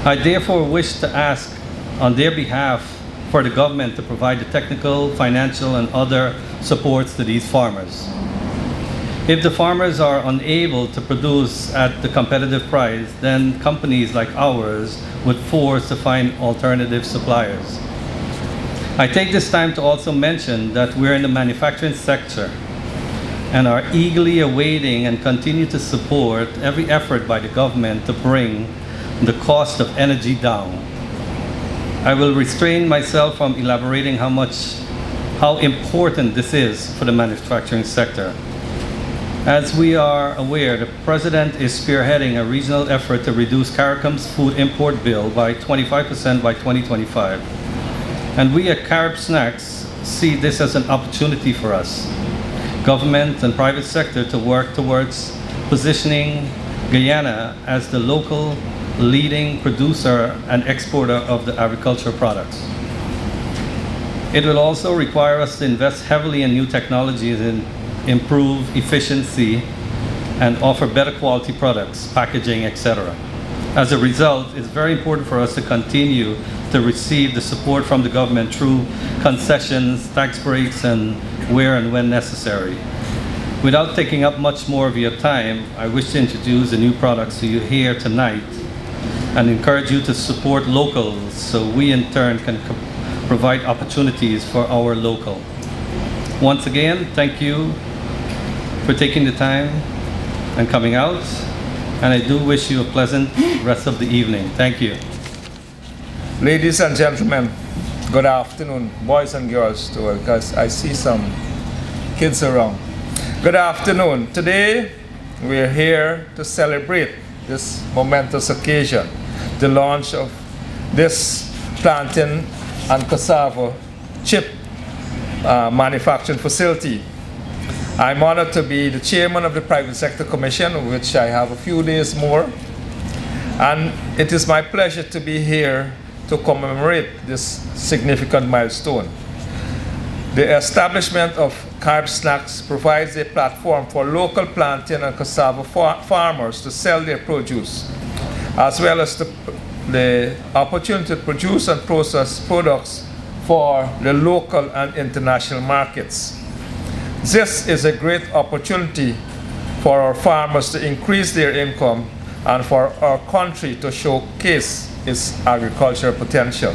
I therefore wish to ask on their behalf for the government to provide the technical, financial, and other supports to these farmers. If the farmers are unable to produce at the competitive price, then companies like ours would force to find alternative suppliers. I take this time to also mention that we're in the manufacturing sector and are eagerly awaiting and continue to support every effort by the government to bring the cost of energy down. I will restrain myself from elaborating how important this is for the manufacturing sector. As we are aware, the President is spearheading a regional effort to reduce CARICOM's food import bill by 25% by 2025. And we at Caribe Snackz see this as an opportunity for us, government and private sector, to work towards positioning Guyana as the local leading producer and exporter of the agricultural products. It will also require us to invest heavily in new technologies and improve efficiency and offer better quality products, packaging, etc. As a result, it's very important for us to continue to receive the support from the government through concessions, tax breaks, and where and when necessary. Without taking up much more of your time, I wish to introduce the new products to you here tonight and encourage you to support locals so we in turn can provide opportunities for our local. Once again, thank you for taking the time and coming out, and I do wish you a pleasant rest of the evening. Thank you. Ladies and gentlemen, good afternoon, boys and girls too, because I see some kids around. Good afternoon. Today we're here to celebrate this momentous occasion, the launch of this plantain and cassava chip manufacturing facility. I'm honored to be the chairman of the Private Sector Commission, which I have a few days more. And it is my pleasure to be here to commemorate this significant milestone. The establishment of Caribe Snackz provides a platform for local plantain and cassava farmers to sell their produce, as well as the opportunity to produce and process products for the local and international markets. This is a great opportunity for our farmers to increase their income and for our country to showcase its agricultural potential.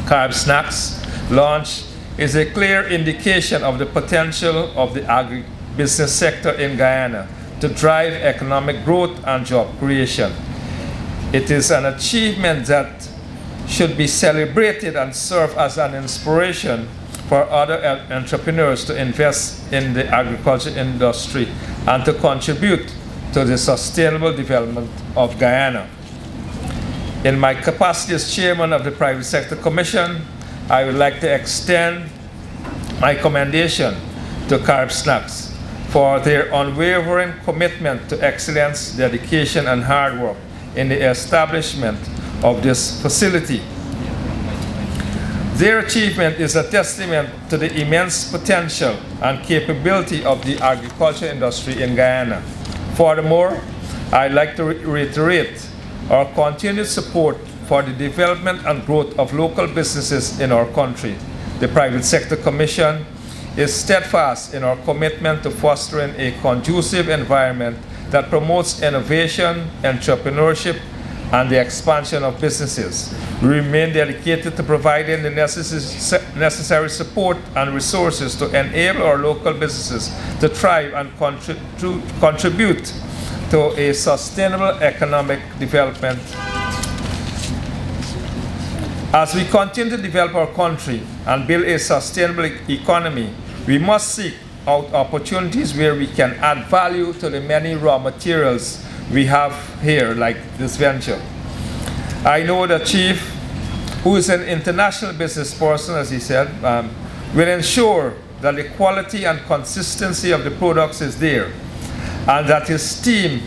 Caribe Snackz launch is a clear indication of the potential of the agribusiness sector in Guyana to drive economic growth and job creation. It is an achievement that should be celebrated and serve as an inspiration for other entrepreneurs to invest in the agriculture industry and to contribute to the sustainable development of Guyana. In my capacity as chairman of the Private Sector Commission, I would like to extend my commendation to Caribe Snackz for their unwavering commitment to excellence, dedication, and hard work in the establishment of this facility. Their achievement is a testament to the immense potential and capability of the agriculture industry in Guyana. Furthermore, I'd like to reiterate our continued support for the development and growth of local businesses in our country. The Private Sector Commission is steadfast in our commitment to fostering a conducive environment that promotes innovation, entrepreneurship, and the expansion of businesses. We remain dedicated to providing the necessary support and resources to enable our local businesses to thrive and contribute to a sustainable economic development. As we continue to develop our country and build a sustainable economy, we must seek out opportunities where we can add value to the many raw materials we have here, like this venture. I know the chief, who is an international business person, as he said, will ensure that the quality and consistency of the products is there, and that his team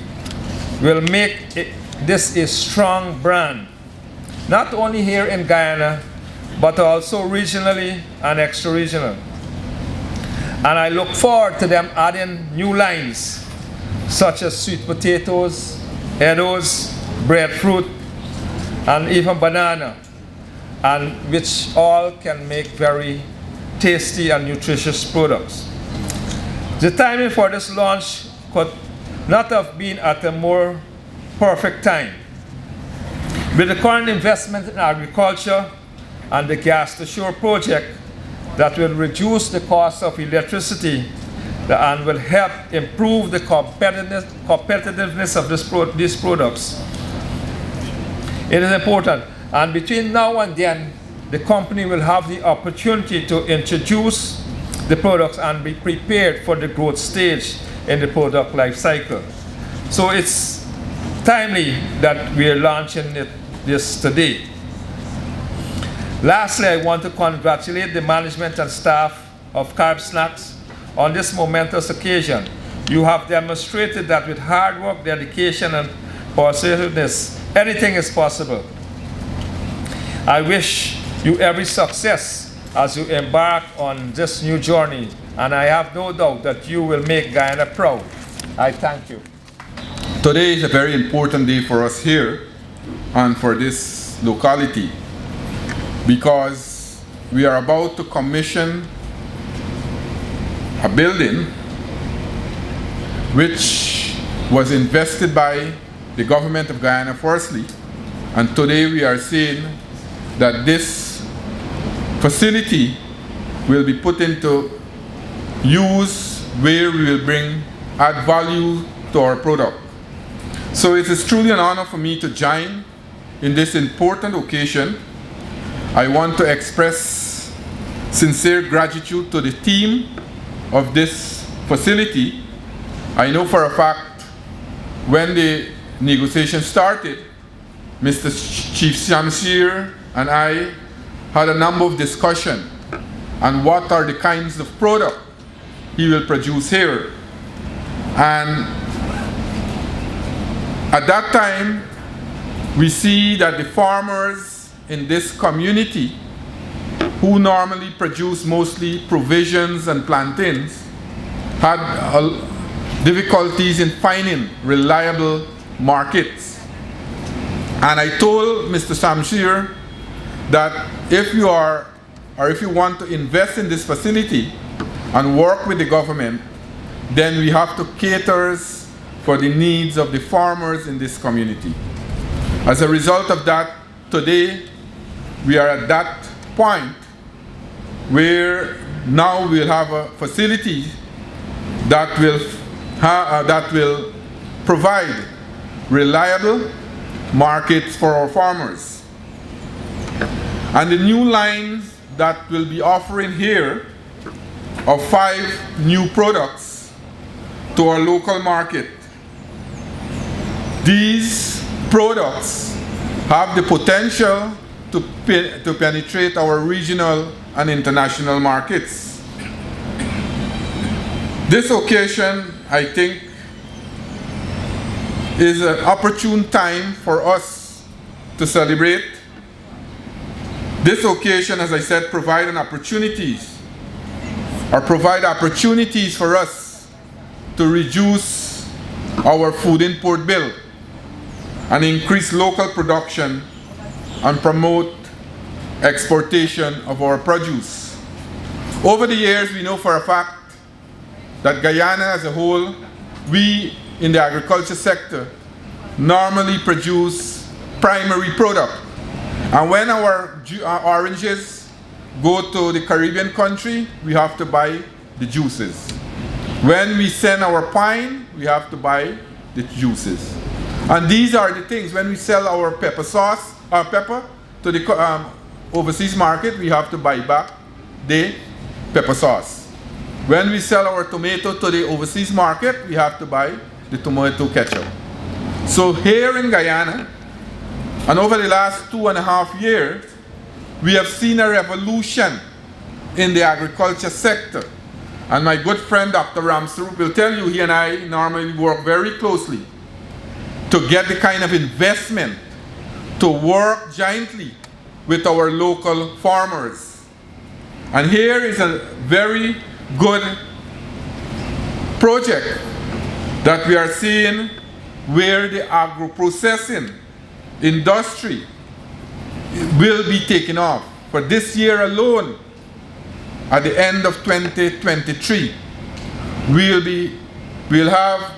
will make this a strong brand, not only here in Guyana, but also regionally and extra-regional. And I look forward to them adding new lines, such as sweet potatoes, eddos, breadfruit, and even banana, and which all can make very tasty and nutritious products. The timing for this launch could not have been at a more perfect time. With the current investment in agriculture and the Gas to Shore project that will reduce the cost of electricity and will help improve the competitiveness of these products. It is important, and between now and then, the company will have the opportunity to introduce the products and be prepared for the growth stage in the product life cycle. So it's timely that we are launching this today. Lastly, I want to congratulate the management and staff of Caribe Snackz on this momentous occasion. You have demonstrated that with hard work, dedication, and perseverance, anything is possible. I wish you every success as you embark on this new journey, and I have no doubt that you will make Guyana proud. I thank you. Today is a very important day for us here and for this locality, because we are about to commission a building which was invested by the government of Guyana firstly, and today we are saying that this facility will be put into use where we will add value to our product. So it is truly an honor for me to join in this important occasion. I want to express sincere gratitude to the team of this facility. I know for a fact when the negotiation started, Mr. Chief Shamsir and I had a number of discussions on what are the kinds of product he will produce here. And at that time, we see that the farmers in this community, who normally produce mostly provisions and plantains, had difficulties in finding reliable markets. And I told Mr. Shamsir that if you want to invest in this facility and work with the government, then we have to cater for the needs of the farmers in this community. As a result of that, today we are at that point where now we'll have a facility that will provide reliable markets for our farmers. And the new lines that we'll be offering here are 5 new products to our local market. These products have the potential to penetrate our regional and international markets. This occasion, I think, is an opportune time for us to celebrate. This occasion, as I said, provide opportunities for us to reduce our food import bill and increase local production and promote exportation of our produce. Over the years, we know for a fact that Guyana as a whole, we in the agriculture sector normally produce primary product. And when our oranges go to the Caribbean country, we have to buy the juices. When we send our pine, we have to buy the juices. And these are the things. When we sell our pepper to the overseas market, we have to buy back the pepper sauce. When we sell our tomato to the overseas market, we have to buy the tomato ketchup. So here in Guyana, and over the last 2.5 years, we have seen a revolution in the agriculture sector. And my good friend Dr. Ramsrup will tell you, he and I normally work very closely to get the kind of investment to work jointly with our local farmers. And here is a very good project that we are seeing where the agro-processing industry will be taken off. For this year alone, at the end of 2023, we'll have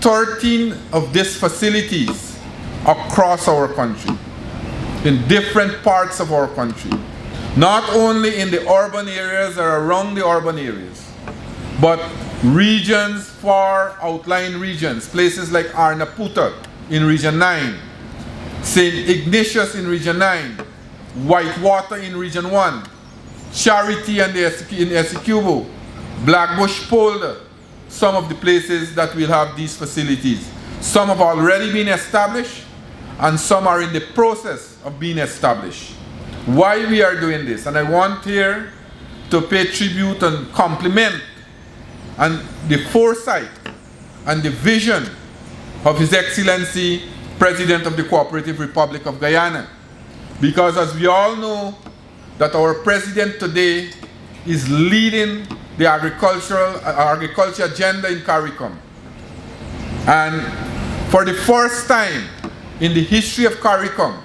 13 of these facilities across our country, in different parts of our country. Not only in the urban areas or around the urban areas, but regions, far outlying regions, places like Arnaputa in Region 9, St. Ignatius in Region 9, Whitewater in Region 1, Charity and in Essequibo, Blackbush Polder, some of the places that will have these facilities. Some have already been established, and some are in the process of being established. Why we are doing this? And I want here to pay tribute and compliment and the foresight and the vision of His Excellency, President of the Cooperative Republic of Guyana. Because as we all know, that our President today is leading the agriculture agenda in CARICOM. And for the first time in the history of CARICOM,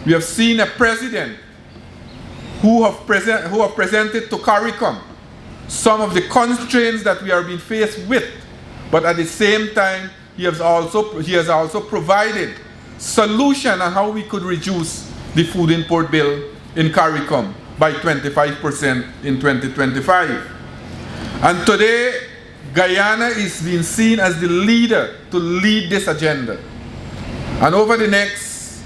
we have seen a president who have presented to CARICOM some of the constraints that we are being faced with, but at the same time, he has also provided solution on how we could reduce the food import bill in CARICOM by 25% in 2025. And today, Guyana is being seen as the leader to lead this agenda. And over the next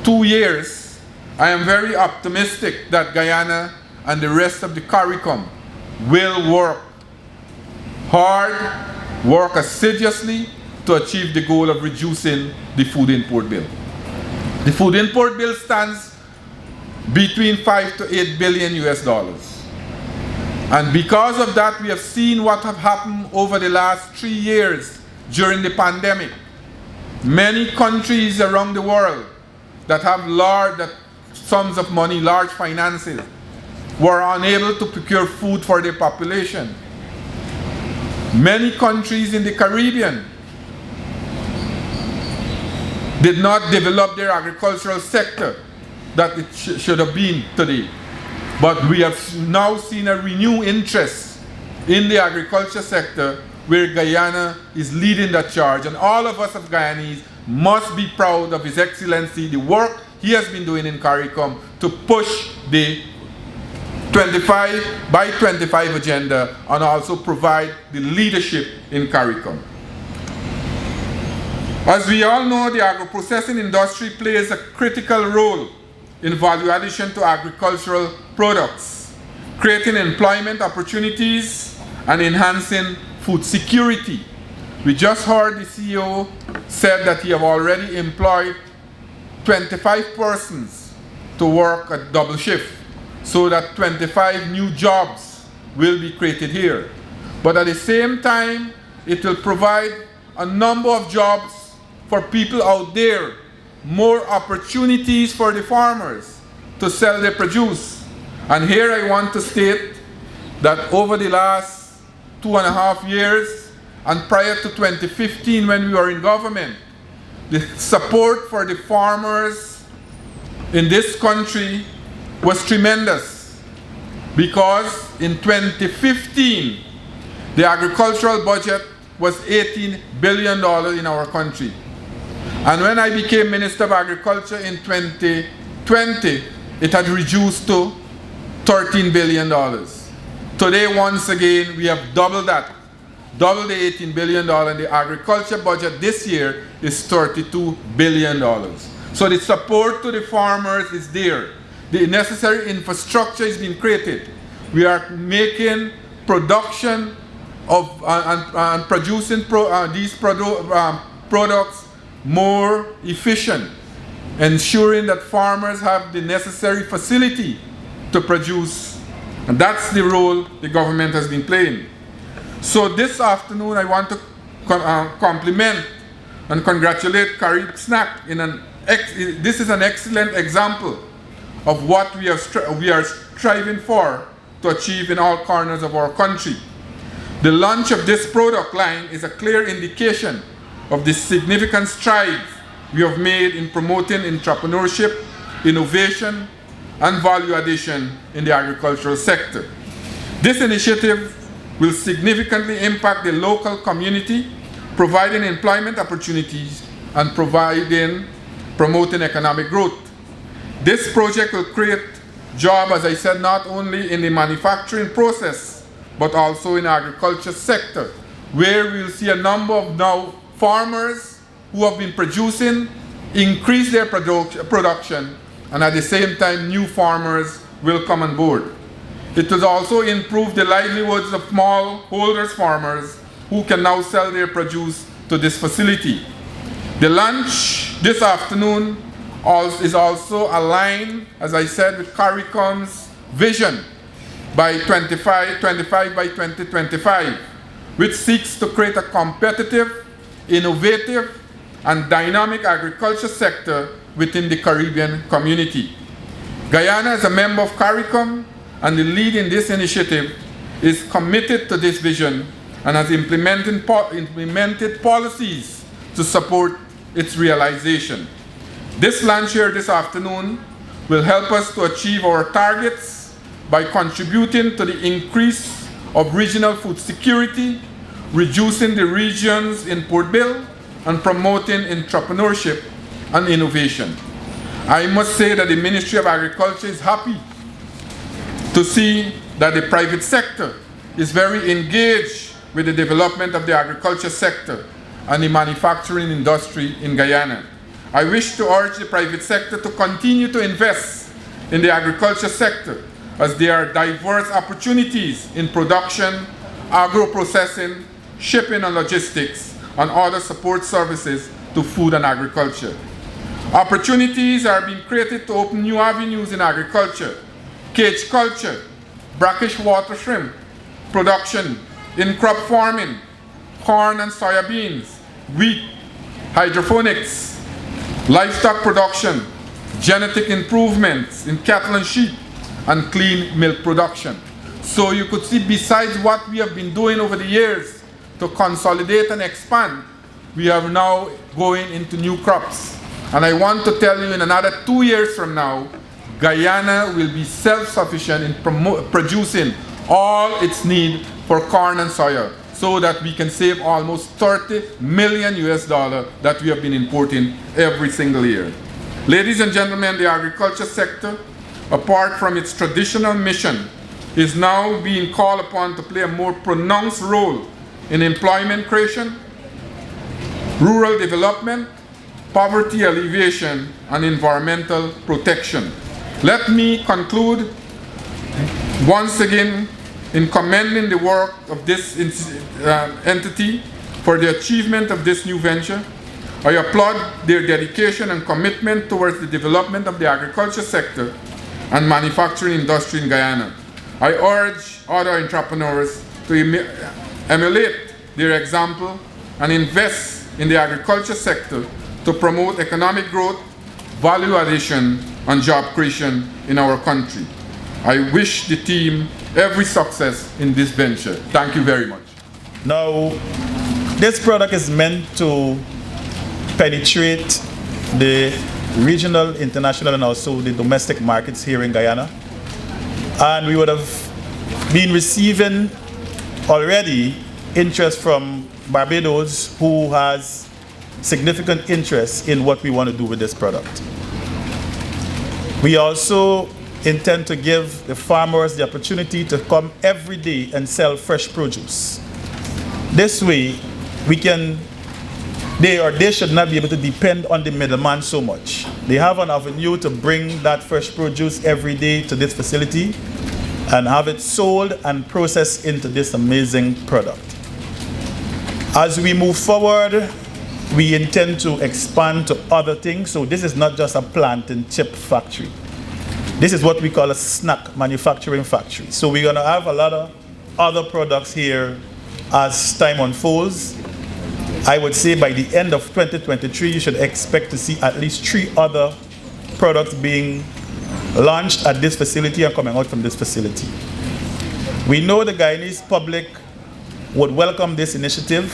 2 years, I am very optimistic that Guyana and the rest of the CARICOM will work hard, work assiduously to achieve the goal of reducing the food import bill. The food import bill stands between 5 to 8 billion US dollars. And because of that, we have seen what have happened over the last 3 years during the pandemic. Many countries around the world that have large sums of money, large finances, were unable to procure food for their population. Many countries in the Caribbean did not develop their agricultural sector that it should have been today. But we have now seen a renewed interest in the agriculture sector where Guyana is leading that charge. And all of us as Guyanese must be proud of His Excellency, the work he has been doing in CARICOM to push the 25 by 25 agenda and also provide the leadership in CARICOM. As we all know, the agro-processing industry plays a critical role in value addition to agricultural products, creating employment opportunities and enhancing food security. We just heard the CEO said that he have already employed 25 persons to work at double shift, so that 25 new jobs will be created here. But at the same time, it will provide a number of jobs for people out there, more opportunities for the farmers to sell their produce. And here I want to state that over the last 2.5 years, and prior to 2015 when we were in government, the support for the farmers in this country was tremendous, because in 2015 the agricultural budget was $18 billion in our country. And when I became Minister of Agriculture in 2020, it had reduced to $13 billion. Today, once again, we have doubled that, double the $18 billion, and the agriculture budget this year is $32 billion. So the support to the farmers is there. The necessary infrastructure is being created. We are making production of and producing these products more efficient, ensuring that farmers have the necessary facility to produce. And that's the role the government has been playing. So this afternoon I want to compliment and congratulate Caribe Snackz. This is an excellent example of what we are striving for to achieve in all corners of our country. The launch of this product line is a clear indication of the significant strides we have made in promoting entrepreneurship innovation, and value addition in the agricultural sector. This initiative will significantly impact the local community, providing employment opportunities and promoting economic growth. This project will create jobs, as I said, not only in the manufacturing process, but also in the agriculture sector, where we'll see a number of now farmers who have been producing, increase their production, and at the same time, new farmers will come on board. It will also improve the livelihoods of smallholders farmers who can now sell their produce to this facility. The lunch this afternoon is also aligned, as I said, with CARICOM's vision by 25 by 2025, which seeks to create a competitive, innovative, and dynamic agriculture sector within the Caribbean community. Guyana, as a member of CARICOM and the lead in this initiative, is committed to this vision and has implemented policies to support its realization. This lunch here this afternoon will help us to achieve our targets by contributing to the increase of regional food security, reducing the region's import bill, and promoting entrepreneurship and innovation. I must say that the Ministry of Agriculture is happy to see that the private sector is very engaged with the development of the agriculture sector and the manufacturing industry in Guyana. I wish to urge the private sector to continue to invest in the agriculture sector, as there are diverse opportunities in production, agro-processing, shipping and logistics, and other support services to food and agriculture. Opportunities are being created to open new avenues in agriculture, cage culture, brackish water shrimp production, in crop farming, corn and soybeans, wheat, hydroponics, livestock production, genetic improvements in cattle and sheep, and clean milk production. So you could see, besides what we have been doing over the years to consolidate and expand, we are now going into new crops. And I want to tell you, in another 2 years from now, Guyana will be self-sufficient in producing all its need for corn and soya, so that we can save almost $30 million that we have been importing every single year. Ladies and gentlemen, the agriculture sector, apart from its traditional mission, is now being called upon to play a more pronounced role in employment creation, rural development, poverty alleviation, and environmental protection. Let me conclude once again in commending the work of this entity for the achievement of this new venture. I applaud their dedication and commitment towards the development of the agriculture sector and manufacturing industry in Guyana. I urge other entrepreneurs to emulate their example and invest in the agriculture sector to promote economic growth, value addition, and job creation in our country. I wish the team every success in this venture. Thank you very much. Now, this product is meant to penetrate the regional, international, and also the domestic markets here in Guyana. And we would have been receiving already interest from Barbados, who has significant interest in what we want to do with this product. We also intend to give the farmers the opportunity to come every day and sell fresh produce. This way, they should not be able to depend on the middleman so much. They have an avenue to bring that fresh produce every day to this facility and have it sold and processed into this amazing product. As we move forward, we intend to expand to other things. So this is not just a plantain chip factory. This is what we call a snack manufacturing factory. So we're going to have a lot of other products here as time unfolds. I would say by the end of 2023, you should expect to see at least 3 other products being launched at this facility and coming out from this facility. We know the Guyanese public would welcome this initiative,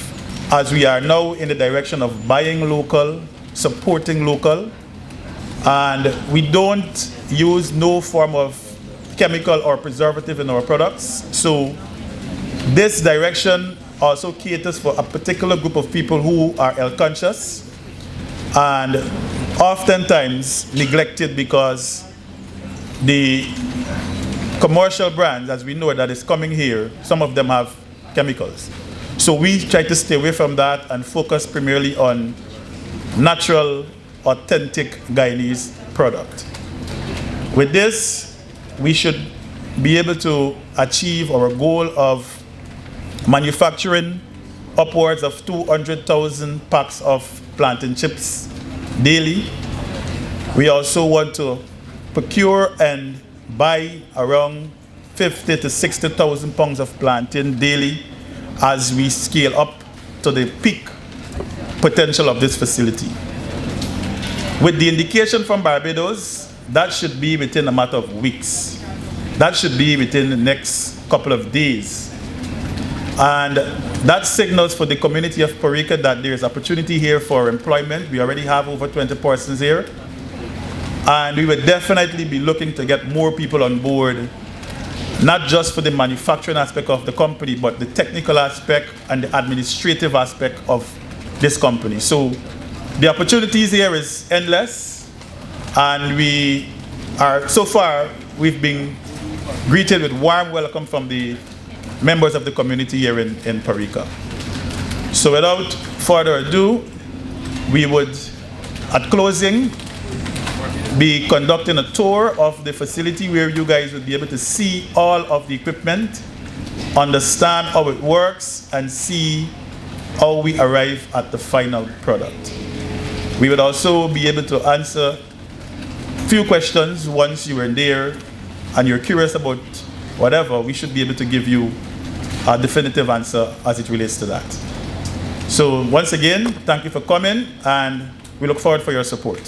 as we are now in the direction of buying local, supporting local, And we don't use no form of chemical or preservative in our products. So this direction also caters for a particular group of people who are health conscious and oftentimes neglected because the commercial brands, as we know that is coming here, some of them have chemicals. So we try to stay away from that and focus primarily on natural, authentic Guyanese product. With this, we should be able to achieve our goal of manufacturing upwards of 200,000 packs of plantain chips daily. We also want to procure and buy around 50 to 60,000 pounds of plantain daily as we scale up to the peak potential of this facility. With the indication from Barbados, that should be within a matter of weeks. That should be within the next couple of days. And that signals for the community of Parika that there is opportunity here for employment. We already have over 20 persons here. And we would definitely be looking to get more people on board, not just for the manufacturing aspect of the company, but the technical aspect and the administrative aspect of this company. So the opportunities here is endless. And we are, so far, we've been greeted with warm welcome from the members of the community here in Parika. So without further ado, we would, at closing, be conducting a tour of the facility where you guys would be able to see all of the equipment, understand how it works, and see how we arrive at the final product. We would also be able to answer a few questions once you are there and you're curious about whatever. We should be able to give you a definitive answer as it relates to that. So once again, thank you for coming, and we look forward for your support.